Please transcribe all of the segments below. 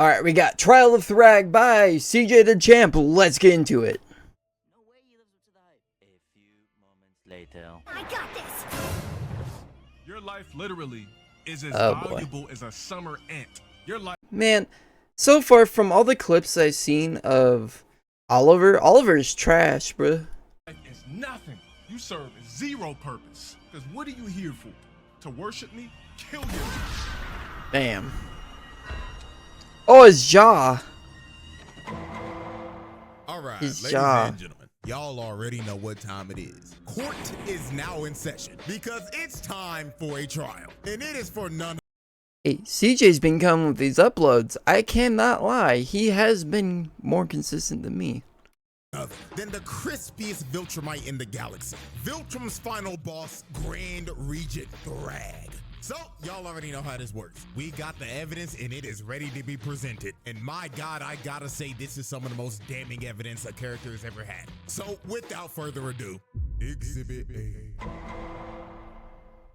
Alright, we got Trial of Thragg by CJ the Champ. Let's get into it. No way he lives up to the hype. A few moments later. I got this! Your life literally is as Oh, boy. valuable as a summer ant. Your life Man, so far from all the clips I've seen of Oliver is trash, bruh. is nothing. You serve zero purpose. Because what are you here for? To worship me? Kill you. Damn. Oh, his jaw. All right, His ladies jaw. and gentlemen, y'all already know what time it is. Court is now in session because it's time for a trial, and it is for none Hey, CJ's been coming with these uploads. I cannot lie. He has been more consistent than me. other than the crispiest Viltrumite in the galaxy. Viltrum's final boss, Grand Regent Thragg. So, y'all already know how this works. We got the evidence and it is ready to be presented. And my God, I gotta say this is some of the most damning evidence a character has ever had. So, without further ado, Exhibit A.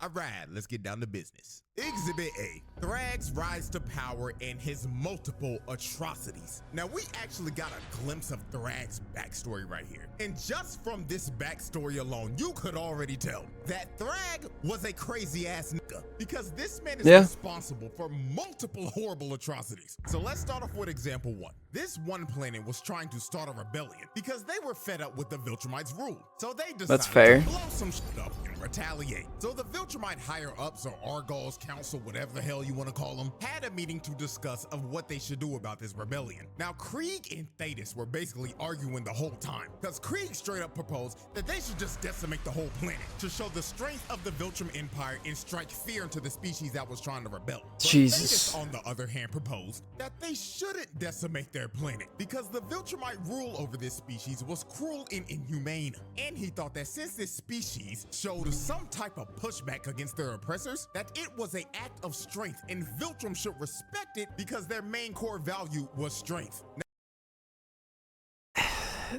Alright, let's get down to business. Exhibit A, Thragg's rise to power and his multiple atrocities. Now, we actually got a glimpse of Thragg's backstory right here. And just from this backstory alone, you could already tell that Thragg was a crazy ass nigga because this man is responsible for multiple horrible atrocities. So let's start off with example one. This one planet was trying to start a rebellion because they were fed up with the Viltrumites' rule. So they decided to blow some shit up and retaliate. So the Viltrumite higher-ups, or Argall's council, whatever the hell you want to call them, had a meeting to discuss of what they should do about this rebellion. Now, Krieg and Thetis were basically arguing the whole time because Krieg straight up proposed that they should just decimate the whole planet to show the strength of the Viltrum Empire and strike fear into the species that was trying to rebel. But Jesus. Thetis, on the other hand, proposed that they shouldn't decimate their planet because the Viltrumite rule over this species was cruel and inhumane. And he thought that since this species showed some type of pushback against their oppressors, that it was an act of strength and Viltrum should respect it because their main core value was strength.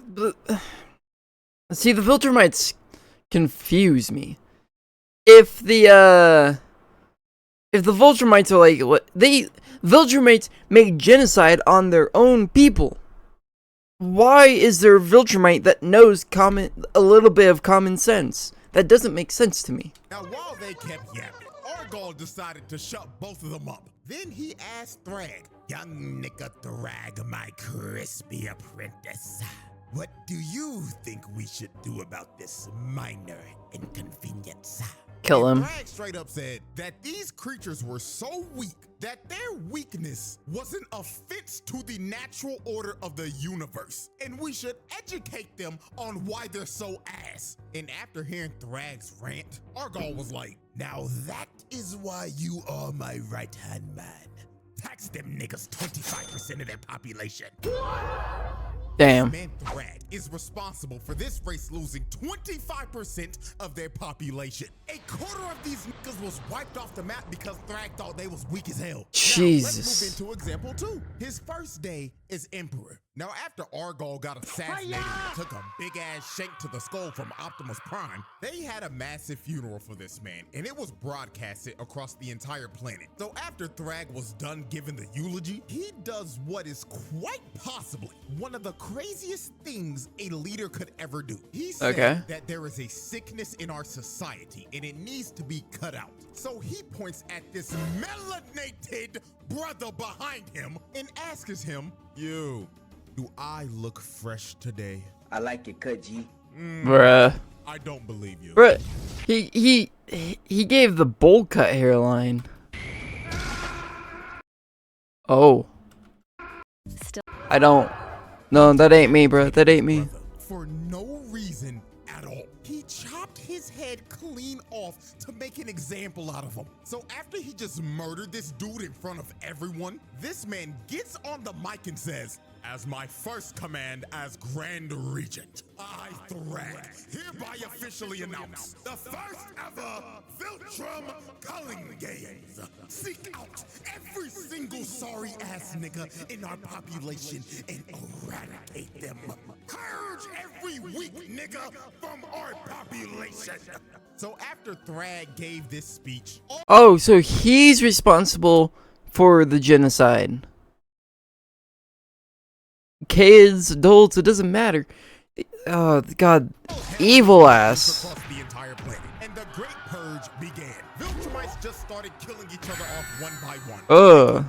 But, see, the Viltrumites confuse me. If the Viltrumites are like, what Viltrumites made genocide on their own people. Why is there a Viltrumite that knows a little bit of common sense? That doesn't make sense to me. Now, while they kept yapping, Argall decided to shut both of them up. Then he asked Thragg, "Young nigga Thragg, my crispy apprentice, what do you think we should do about this minor inconvenience?" Kill him. Thragg straight up said that these creatures were so weak that their weakness was an offense to the natural order of the universe, and we should educate them on why they're so ass. And after hearing Thragg's rant, Argall was like, "Now that is why you are my right-hand man. Tax them niggas 25% of their population." Damn. Man, Thragg is responsible for this race losing 25% of their population. A quarter of these niggas was wiped off the map because Thragg thought they was weak as hell. Jesus. Now, let's move into example two. His first day as Emperor. Now, after Argall got assassinated and took a big-ass shank to the skull from Optimus Prime, they had a massive funeral for this man, and it was broadcasted across the entire planet. So after Thragg was done giving the eulogy, he does what is quite possibly one of the craziest things a leader could ever do. He said that there is a sickness in our society, and it needs to be cut out. So he points at this melanated brother behind him and asks him, "You, do I look fresh today?" I like it, cut G. Bruh. I don't believe you. Bruh. He gave the bowl cut hairline. Oh. I don't. No, that ain't me, bro. That ain't me. For no reason at all. He chopped his head clean off to make an example out of him. So after he just murdered this dude in front of everyone, this man gets on the mic and says, "As my first command as Grand Regent, I, Thragg, hereby officially announce the first ever Viltrum Culling Games. Seek out every single sorry ass nigga in our population and eradicate them. Purge every weak nigga from our population." So after Thragg gave this speech, Oh, so he's responsible for the genocide. kids, adults, it doesn't matter. Oh God, evil ass. Across the entire planet, and the Great Purge began. Viltrumites just started killing each other off one by one.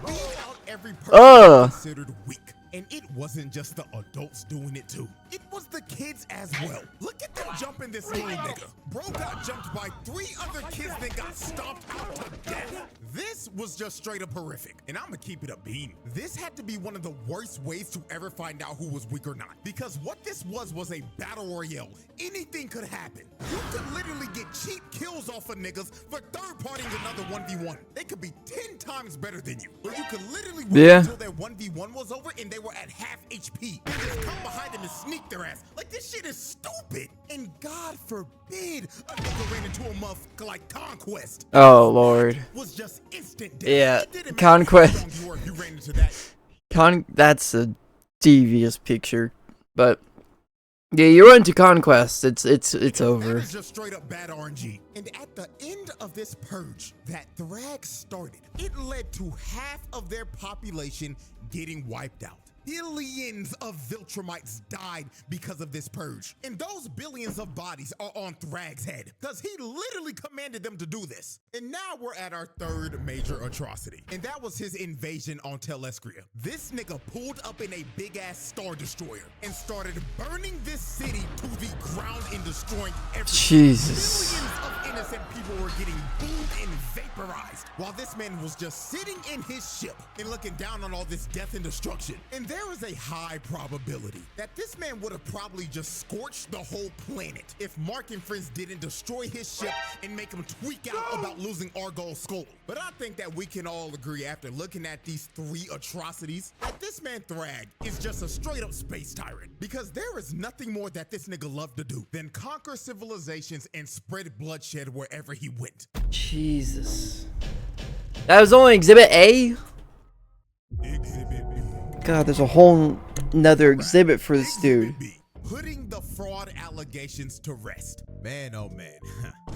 Beat out every person considered weak. And it wasn't just the adults doing it too. It was the kids as well. Look at them jumping this little nigga. Bro got jumped by 3 other kids that got stomped out to death. This was just straight up horrific. And I'ma keep it a beam. This had to be one of the worst ways to ever find out who was weak or not. Because what this was a battle royale. Anything could happen. You could literally get cheap kills off of niggas for third-partying another 1v1. They could be 10 times better than you. Or you could literally wait until their 1v1 was over and they were at half HP. And just come behind them and sneak their ass. Like, this shit is stupid. And God forbid a nigga ran into a motherfucker like Conquest. Oh Lord. Was just instant death. Yeah, Conquest. You ran into that. That's a devious picture, but yeah, you run to Conquest. It's over. That is just straight up bad RNG. And at the end of this purge that Thragg started, it led to half of their population getting wiped out. Billions of Viltrumites died because of this purge. And those billions of bodies are on Thragg's head, because he literally commanded them to do this. And now we're at our 3rd major atrocity. And that was his invasion on Telescria. This nigga pulled up in a big ass Star Destroyer and started burning this city to the ground and destroying everything. Jesus. Billions of innocent people were getting boomed and vaporized, while this man was just sitting in his ship and looking down on all this death and destruction. And there is a high probability that this man would have probably just scorched the whole planet if Mark and friends didn't destroy his ship and make him tweak out about losing Argol's skull. But I think that we can all agree after looking at these 3 atrocities that this man Thragg is just a straight up space tyrant, because there is nothing more that this nigga loved to do than conquer civilizations and spread bloodshed wherever he went. Jesus. That was only Exhibit A? Exhibit B. God, there's a whole nother exhibit for this dude. Exhibit B. Putting the fraud allegations to rest. Man, oh man.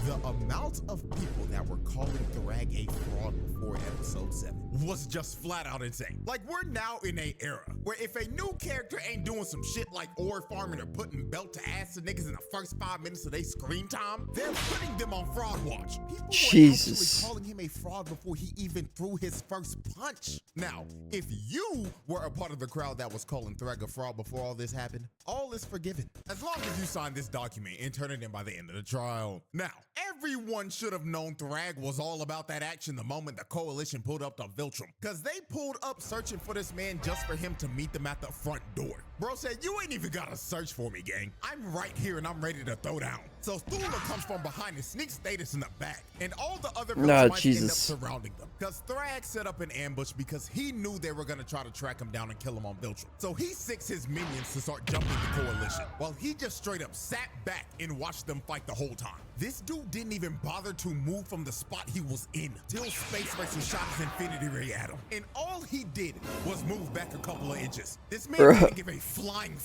The amount of people that were calling Thragg a fraud before episode 7 was just flat out insane. Like, we're now in a era where if a new character ain't doing some shit like ore farming or putting belt to ass to niggas in the first 5 minutes of their screen time, they're putting them on fraud watch. People Jesus. were actually calling him a fraud before he even threw his first punch. Now, if you were a part of the crowd that was calling Thragg a fraud before all this happened, all is forgiven, as long as you sign this document and turn it in by the end of the trial. Now, everyone should have known Thragg was all about that action the moment the coalition pulled up to Viltrum, because they pulled up searching for this man just for him to meet them at the front door. Bro said, you ain't even gotta search for me, gang. I'm right here and I'm ready to throw down. So Thula comes from behind and sneaks Status in the back, and all the other might end up surrounding them, because Thragg set up an ambush because he knew they were gonna try to track him down and kill him on Viltrum. So he sicks his minions to start jumping the coalition, while he just straight up sat back and watched them fight the whole time. This dude didn't even bother to move from the spot he was in till Space Racer shot his Infinity Ray at him, and all he did was move back a couple of inches. This man didn't give a flying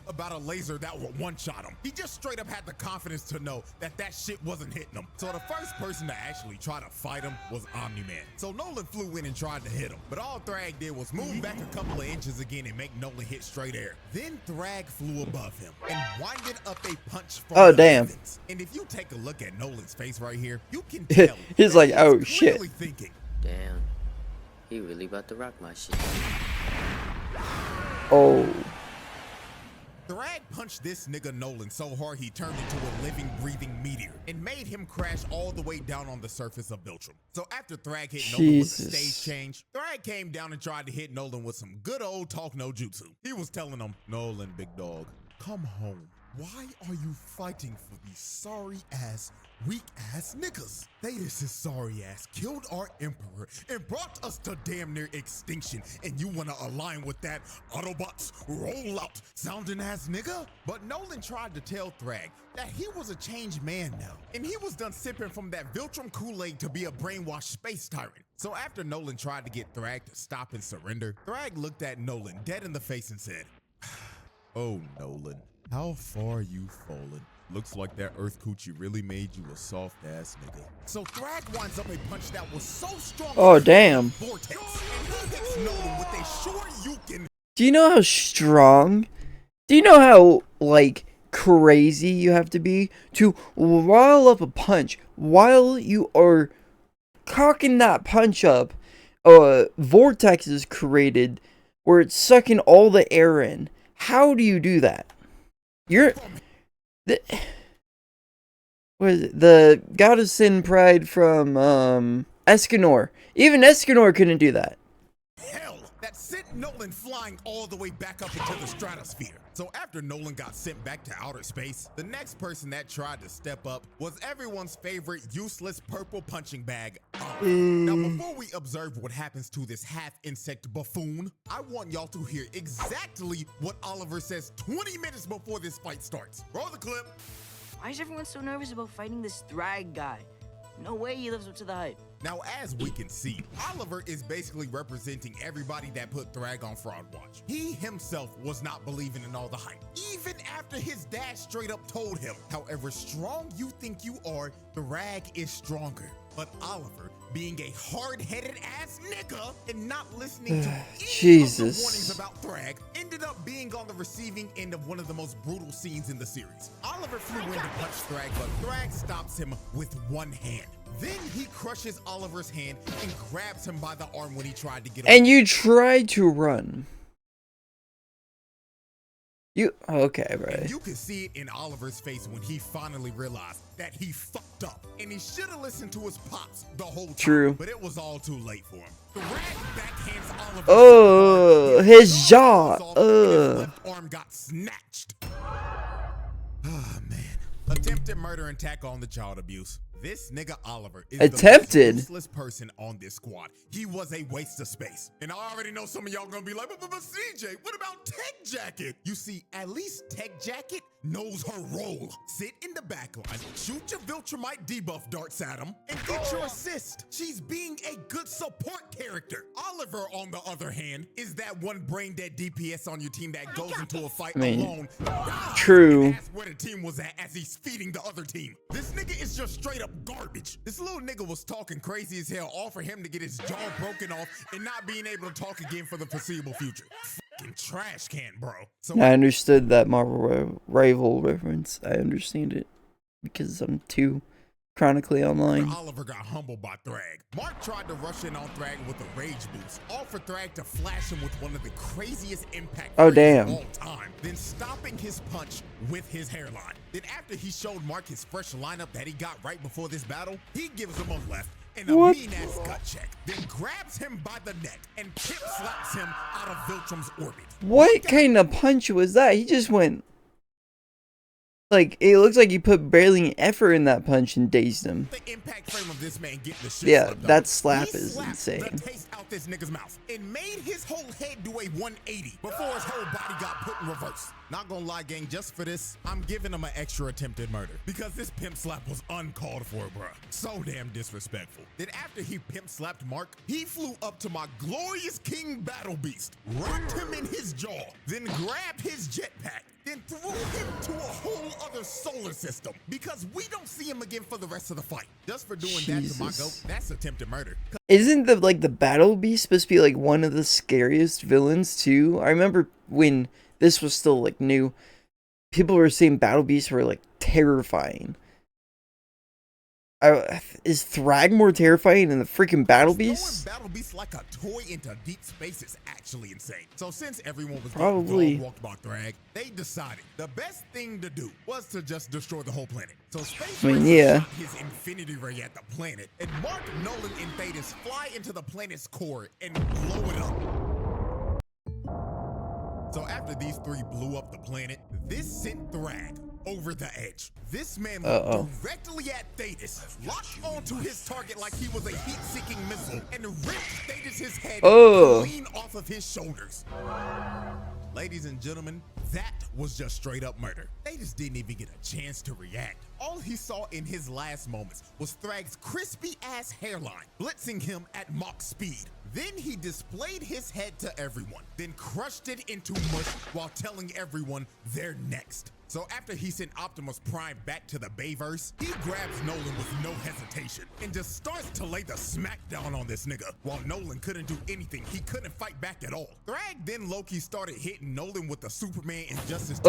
about a laser that would one-shot him. He just straight up had the confidence to know that that shit wasn't hitting him. So the first person to actually try to fight him was Omni-Man. So Nolan flew in and tried to hit him, but all Thragg did was move back a couple of inches again and make Nolan hit straight air. Then Thragg flew above him and winded up a punch from the heavens. And if you take a look at Nolan's face right here, you can tell he's like, oh shit. Thinking, Damn, he really about to rock my shit. Oh. Thragg punched this nigga Nolan so hard he turned into a living, breathing meteor and made him crash all the way down on the surface of Viltrum. So after Thragg hit Nolan with a stage change, Thragg came down and tried to hit Nolan with some good old talk no jutsu. He was telling him, Nolan, big dog, come home. Why are you fighting for these sorry-ass, weak-ass niggas? Thetis' sorry ass killed our emperor and brought us to damn near extinction, and you wanna align with that Autobots roll out sounding ass nigga? But Nolan tried to tell Thragg that he was a changed man now, and he was done sipping from that Viltrum Kool-Aid to be a brainwashed space tyrant. So after Nolan tried to get Thragg to stop and surrender, Thragg looked at Nolan dead in the face and said, oh, Nolan, how far you fallen. Looks like that Earth Coochie really made you a soft ass nigga. So Thragg winds up a punch that was so strong. Oh damn. Vortex, and he hits Nolan with a sure you can Do you know how strong? Do you know how, like, crazy you have to be to rile up a punch while you are cocking that punch up? Vortex is created where it's sucking all the air in. How do you do that? You're what is it? The Goddess Sin Pride from Escanor. Even Escanor couldn't do that. Hell, that sent Nolan flying all the way back up into the stratosphere. So after Nolan got sent back to outer space, the next person that tried to step up was everyone's favorite useless purple punching bag, Oliver. Now before we observe what happens to this half-insect buffoon, I want y'all to hear exactly what Oliver says 20 minutes before this fight starts. Roll the clip. Why is everyone so nervous about fighting this Thragg guy? No way he lives up to the hype. Now, as we can see, Oliver is basically representing everybody that put Thragg on Fraud Watch. He himself was not believing in all the hype, even after his dad straight up told him, however strong you think you are, Thragg is stronger. But Oliver, being a hard-headed ass nigga and not listening to any of the warnings about Thragg, ended up being on the receiving end of one of the most brutal scenes in the series. Oliver flew in to punch Thragg, but Thragg stops him with one hand. Then he crushes Oliver's hand and grabs him by the arm when he tried to get away. And you tried to run. Okay, right. And you can see it in Oliver's face when he finally realized that he fucked up. And he should have listened to his pops the whole time. True. But it was all too late for him. Thragg backhands Oliver. Oh, his jaw. His left arm got snatched. Oh, man. Attempted murder and tackle on the child abuse. This nigga Oliver is the most useless person on this squad. He was a waste of space. And I already know some of y'all gonna be like, but CJ, what about Tech Jacket? You see, at least Tech Jacket knows her role. Sit in the back line, shoot your Viltrumite debuff darts at him, and get your assist. She's being a good support character. Oliver, on the other hand, is that one brain dead DPS on your team that goes into a fight alone. True. That's where the team was at as he's feeding the other team. This nigga is just straight up garbage. This little nigga was talking crazy as hell, all for him to get his jaw broken off and not being able to talk again for the foreseeable future. Fucking trash can, bro. So I understood that Marvel Rival reference. I understand it because I'm too chronically online. Oliver got humbled by Thragg. Mark tried to rush in on Thragg with a rage boost, all for Thragg to flash him with one of the craziest impact of all time, then stopping his punch with his hairline. Then after he showed Mark his fresh lineup that he got right before this battle, he gives him a left and a mean-ass gut check, then grabs him by the neck and tip slaps him out of Viltrum's orbit. What kind of punch was that? He just went... Like, it looks like he put barely any effort in that punch and dazed him. The impact frame of this man getting the shit yeah, that slap is insane. The taste out this nigga's mouth and made his whole head do a 180 before his whole body got put in reverse. Not gonna lie, gang, just for this, I'm giving him an extra attempted murder because this pimp slap was uncalled for, bruh. So damn disrespectful. Then after he pimp slapped Mark, he flew up to my glorious King Battle Beast, rocked him in his jaw, then grabbed his jetpack, then threw him to a whole other solar system because we don't see him again for the rest of the fight. Just for doing that to my goat, that's attempted murder. Isn't the Battle Beast supposed to be like one of the scariest villains too? I remember when this was still like new, people were saying Battle Beasts were like terrifying. Is Thragg more terrifying than the freaking Battle Beast? Battle Beast like a toy into deep space is actually insane. So since everyone was probably walked by Thragg, they decided the best thing to do was to just destroy the whole planet. So Space shot his infinity ray at the planet, and Mark, Nolan, and Thetis fly into the planet's core and blow it up. So after these three blew up the planet, this sent Thragg over the edge. This man looked directly at Thetis, locked onto his target like he was a heat-seeking missile, and ripped Thetis' head clean off of his shoulders. Ladies and gentlemen, that was just straight up murder. Thetis didn't even get a chance to react. All he saw in his last moments was Thragg's crispy ass hairline, blitzing him at Mach speed. Then he displayed his head to everyone, then crushed it into mush while telling everyone they're next. So after he sent Optimus Prime back to the Bayverse, he grabs Nolan with no hesitation and just starts to lay the smackdown on this nigga. While Nolan couldn't do anything, he couldn't fight back at all. Thragg then low-key started hitting Nolan with the Superman Injustice 2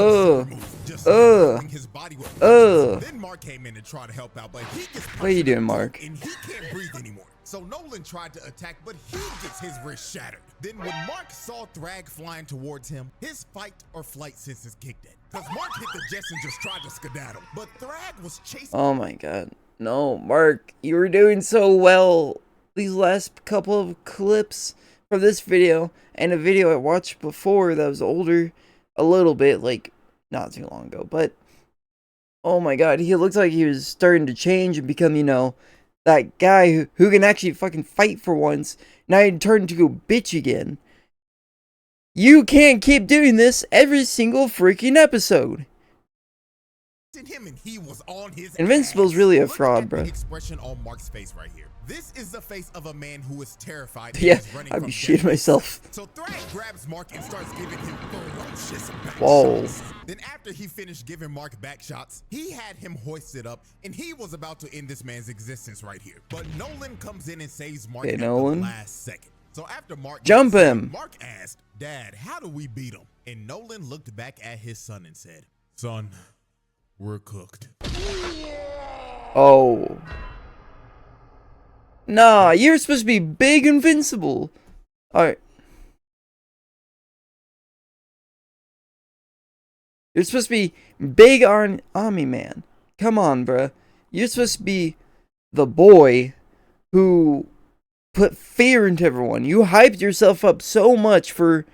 super move, just filling his body with punches. Then Mark came in and tried to help out, but he gets What are you doing, Mark? and he can't breathe anymore. So Nolan tried to attack, but he gets his wrist shattered. Then when Mark saw Thragg flying towards him, his fight or flight senses kicked in. Because Mark hit the jets and just tried to skedaddle, but Thragg was chasing. Oh my god. No, Mark, you were doing so well these last couple of clips from this video and a video I watched before that was older a little bit, like not too long ago, but oh my god, he looked like he was starting to change and become, you know, that guy who can actually fucking fight for once. Now he turned into a bitch again. You can't keep doing this every single freaking episode. Him and he was on his Invincible's ass. really a Look fraud, at bro. the expression on Mark's face right here. This is the face of a man who is terrified. Yeah, and is running I'd from be shitting death. myself. So Thragg grabs Mark and starts giving him ferocious back Whoa. shots. Then after he finished giving Mark back shots, he had him hoisted up and he was about to end this man's existence right here. But Nolan comes in and saves Mark Okay, at Nolan. the last second. So after Mark Jump gets him. saved, Mark asked, "Dad, how do we beat him?" And Nolan looked back at his son and said, "Son, we're cooked." Oh. Nah, you're supposed to be big invincible. Alright. You're supposed to be big army man. Come on, bruh. You're supposed to be the boy who put fear into everyone. You hyped yourself up so much for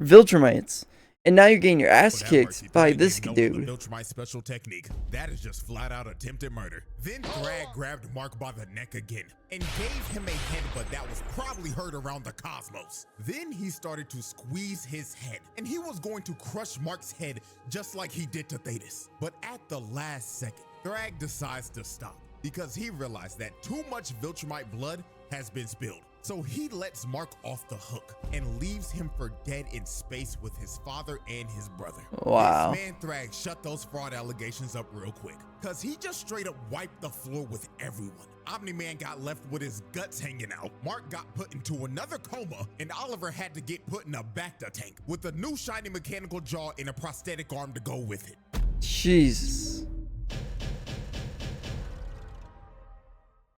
Viltrumites. And now you're getting your ass Well, that kicked mercy, by Thragg this didn't know dude. the Viltrumite special technique. That is just flat out attempted murder. Then Thragg grabbed Mark by the neck again and gave him a headbutt that was probably heard around the cosmos. Then he started to squeeze his head, and he was going to crush Mark's head just like he did to Thetis. But at the last second, Thragg decides to stop because he realized that too much Viltrumite blood has been spilled. So he lets Mark off the hook and leaves him for dead in space with his father and his brother. Wow. This man Thragg shut those fraud allegations up real quick, cause he just straight up wiped the floor with everyone. Omni-Man got left with his guts hanging out. Mark got put into another coma, and Oliver had to get put in a Bacta tank with a new shiny mechanical jaw and a prosthetic arm to go with it. Jesus.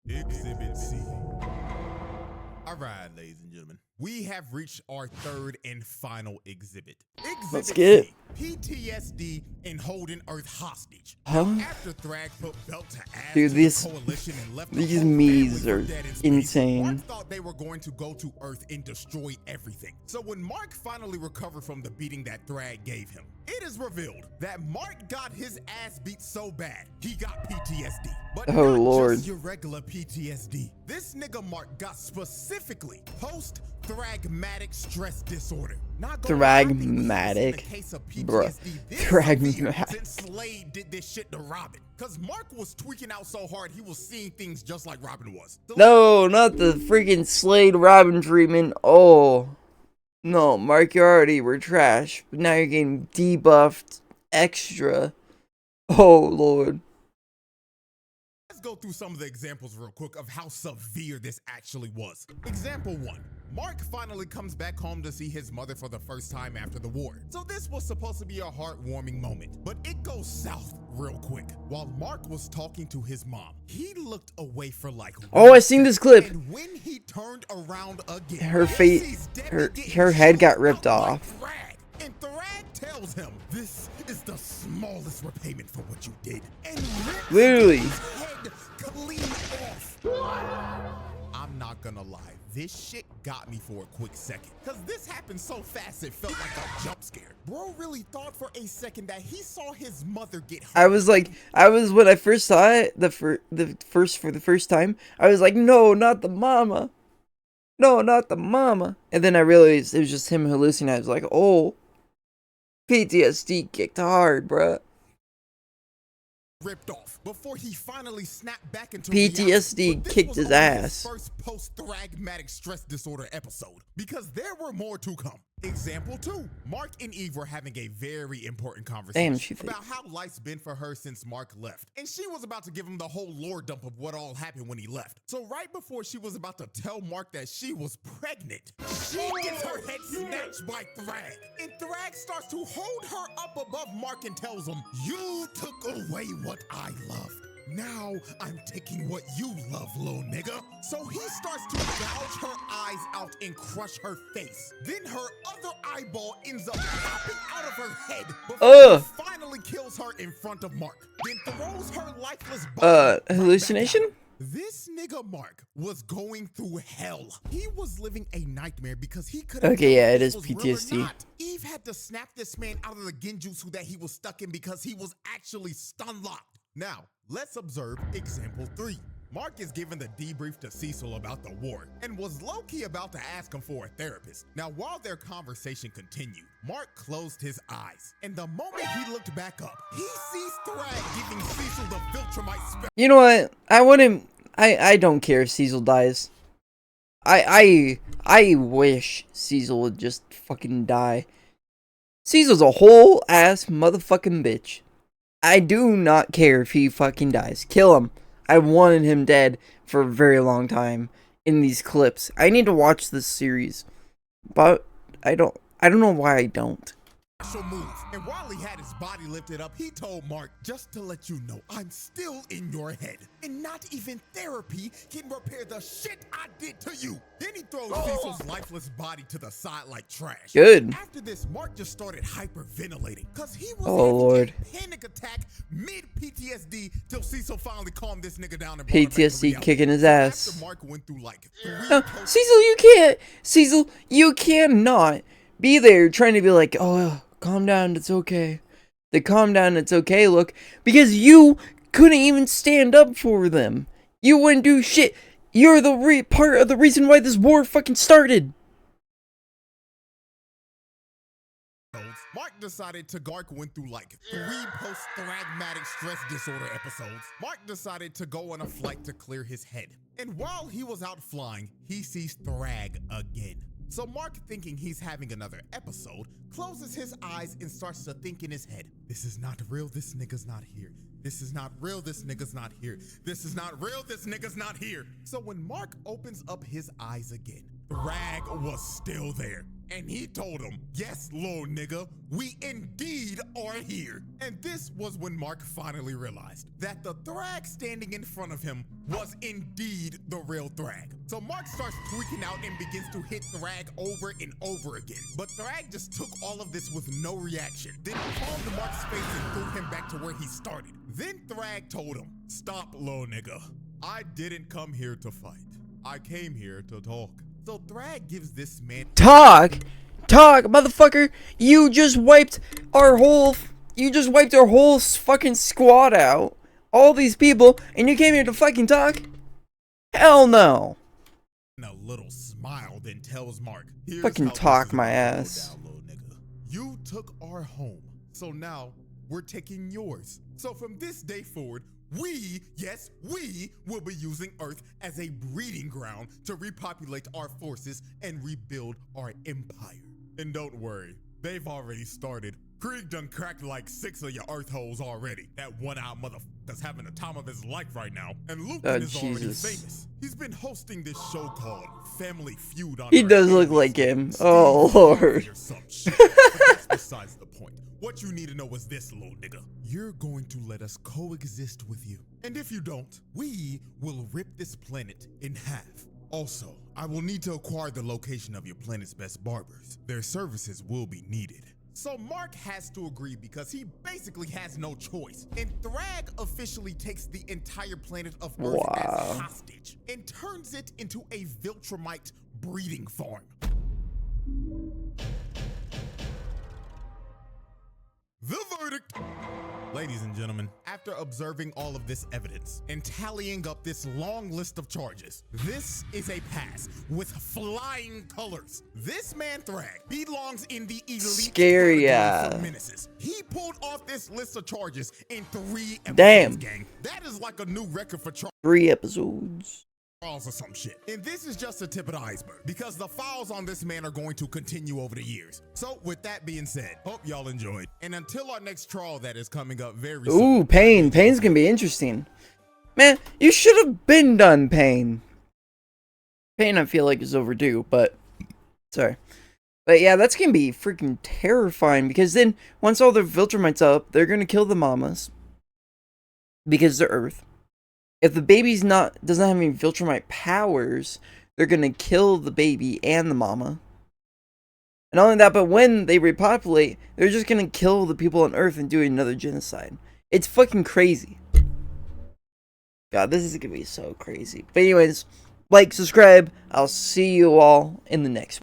Exhibit C. All right, ladies and gentlemen, we have reached our third and final exhibit. Let's Exhibit get it. C, PTSD and holding Earth hostage. Huh? After Thragg put belt to ass Dude, to these- the coalition and left these the whole memes family are for dead in space, insane. Mark thought they were going to go to Earth and destroy everything. So when Mark finally recovered from the beating that Thragg gave him, it is revealed that Mark got his ass beat so bad, he got PTSD. But Oh, not Lord. just your regular PTSD. This nigga Mark got specifically post-thragmatic stress disorder. Not gonna lie, I think this is in the Thragmatic? case of Bruh. PTSD this Thragmatic. severe since Slade did this shit to Robin. Cause Mark was tweaking out so hard he was seeing things just like Robin was. No, not the freaking Slade Robin treatment. Oh. No, Mark, you already were trash. But now you're getting debuffed extra. Oh, Lord. Let's go through some of the examples real quick of how severe this actually was. Example 1. Mark finally comes back home to see his mother for the first time after the war. So this was supposed to be a heartwarming moment, but it goes south real quick. While Mark was talking to his mom, he looked away for like Oh, 1 I seen this second, clip. And when he turned around again, Her he face- sees Debbie her- getting her head got choked ripped out by off. Thragg. And Thragg tells him, "This is the smallest repayment for what you did." And rips Literally. his head clean off. I'm not gonna lie, this shit got me for a quick second. Cause this happened so fast it felt like a jump scare. Bro really thought for a second that he saw his mother get hurt. I was when I first saw it, for the first time, I was like, no, not the mama. No, not the mama. And then I realized it was just him hallucinating. I was like, oh, PTSD kicked hard, bruh. Ripped off before he finally snapped back into PTSD reality. But this kicked was his only ass. First post-thragmatic stress disorder episode, because there were more to come. Example 2. Mark and Eve were having a very important conversation Damn, she about how life's been for her since Mark left. And she was about to give him the whole lore dump of what all happened when he left. So right before she was about to tell Mark that she was pregnant, she gets her head snatched by Thragg. And Thragg starts to hold her up above Mark and tells him, "You took away what I loved. Now I'm taking what you love, little nigga." So he starts to gouge her eyes out and crush her face. Then her other eyeball ends up popping out of her head before he finally kills her in front of Mark. Then throws her lifeless body hallucination? back out. This nigga Mark was going through hell. He was living a nightmare because he couldn't. Okay, yeah, it is was real or PTSD. not. Eve had to snap this man out of the genjutsu that he was stuck in because he was actually stun locked. Now, let's observe example 3. Mark is giving the debrief to Cecil about the war and was low-key about to ask him for a therapist. Now, while their conversation continued, Mark closed his eyes, and the moment he looked back up, he sees Thragg giving Cecil the Viltrumite spell. You know what? I don't care if Cecil dies. I wish Cecil would just fucking die. Cecil's a whole ass motherfucking bitch. I do not care if he fucking dies. Kill him. I wanted him dead for a very long time in these clips. I need to watch this series, but I don't know why I don't. Move. And while he had his body lifted up, he told Mark, "Just to let you know, I'm still in your head, and not even therapy can repair the shit I did to you." Then he throws Cecil's lifeless body to the side like trash. Good. After this, Mark just started hyperventilating because he was Lord. a panic attack mid PTSD till Cecil finally calmed this nigga down and brought him back to PTSD reality. kicking his So ass. After Mark went through like 3 Cecil, you cannot be there trying to be like, "Oh, calm down, it's okay." The calm down, it's okay look, because you couldn't even stand up for them. You wouldn't do shit. You're the part of the reason why this war fucking started. Mark decided Thragg went through like 3 post-thragmatic stress disorder episodes. Mark decided to go on a flight to clear his head. And while he was out flying, he sees Thragg again. So Mark, thinking he's having another episode, closes his eyes and starts to think in his head, "This is not real, this nigga's not here. This is not real, this nigga's not here. This is not real, this nigga's not here." So when Mark opens up his eyes again, Thragg was still there. And he told him, "Yes, little nigga, we indeed are here." And this was when Mark finally realized that the Thragg standing in front of him was indeed the real Thragg. So Mark starts freaking out and begins to hit Thragg over and over again. But Thragg just took all of this with no reaction, then palmed Mark's face and threw him back to where he started. Then Thragg told him, "Stop, little nigga. I didn't come here to fight. I came here to talk." So Thragg gives this man Talk, motherfucker. You just wiped our whole fucking squad out. All these people, and you came here to fucking talk? Hell no. a little smile, then tells Mark, "Here's Fucking how this talk is my gonna go ass. down, little nigga. You took our home, so now we're taking yours. So from this day forward, we, yes, we will be using Earth as a breeding ground to repopulate our forces and rebuild our empire. And don't worry, they've already started. Krieg done cracked like 6 of your Earth holes already. That one-eyed motherfucker's having the time of his life right now. And Lucan is already Jesus. famous. He's been hosting this show called Family Feud on He our does look aliens like him. Steve Oh, Harvey Lord. or some shit. But that's besides the point. What you need to know is this, little nigga. You're going to let us coexist with you. And if you don't, we will rip this planet in half. Also, I will need to acquire the location of your planet's best barbers. Their services will be needed. So Mark has to agree because he basically has no choice. And Thragg officially takes the entire planet of Earth as hostage and turns it into a Viltrumite breeding farm. The verdict. Ladies and gentlemen, after observing all of this evidence and tallying up this long list of charges, this is a pass with flying colors. This man Thragg belongs in the elite Scary, category for menaces. He pulled off this list of charges in 3 episodes, Damn. gang. That is like a new record for charges. 3 episodes. or some shit. And this is just the tip of the iceberg, because the files on this man are going to continue over the years. So with that being said, hope y'all enjoyed. And until our next trial that is coming up very soon. Ooh, Pain. Pain's gonna be interesting. Man, you should have been done, Pain. Pain, I feel like, is overdue, but... Sorry. But yeah, that's gonna be freaking terrifying, because then, once all the Viltrumites up, they're gonna kill the mamas. Because they're Earth. If the baby's doesn't have any Viltrumite powers, they're gonna kill the baby and the mama. And not only that, but when they repopulate, they're just gonna kill the people on Earth and do another genocide. It's fucking crazy. God, this is gonna be so crazy. But anyways, like, subscribe. I'll see you all in the next one.